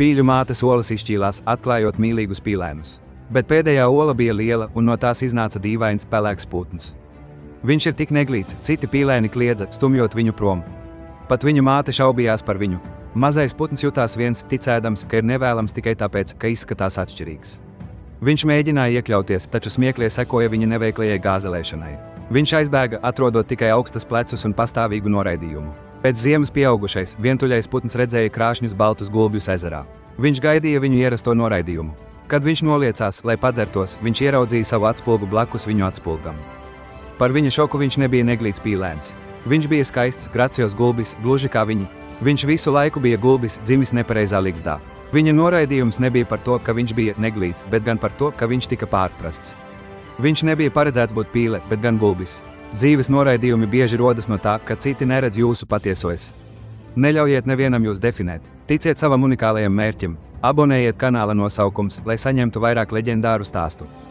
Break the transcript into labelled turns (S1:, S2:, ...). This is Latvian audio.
S1: Pīļu mātes olas izšķīlās, atklājot mīlīgus pīlēnus. Bet pēdējā ola bija liela, un no tās iznāca dīvains pelēks putns. Viņš ir tik neglīts, citi pīlēni kliedza, stumjot viņu prom. Pat viņa māte šaubījās par viņu. Mazais putns jutās viens, ticēdams, ka ir nevēlams tikai tāpēc, ka izskatās atšķirīgs. Viņš mēģināja iekļauties, taču smieklie sekoja viņa neveiklajai gāzelēšanai. Viņš aizbēga, atrodot tikai augstas plecus un pastāvīgu noraidījumu. Pēc ziemas pieaugušais, vientuļais putns redzēja krāšņus baltus gulbjus ezerā. Viņš gaidīja viņu ierasto noraidījumu. Kad viņš noliecās, lai padzertos, viņš ieraudzīja savu atspulgu blakus viņu atspulgam. Par viņa šoku viņš nebija neglīts pīlēns. Viņš bija skaists, gracios gulbis, gluži kā viņi. Viņš visu laiku bija gulbis, dzimis nepareizā ligzdā. Viņa noraidījums nebija par to, ka viņš bija neglīts, bet gan par to, ka viņš tika pārprasts. Viņš nebija paredzēts būt pīle, bet gan gulbis. Dzīves noraidījumi bieži rodas no tā, ka citi neredz jūsu patieso es. Neļaujiet nevienam jūs definēt. Ticiet savam unikālajam mērķim. Abonējiet kanāla nosaukums, lai saņemtu vairāk leģendāru stāstu.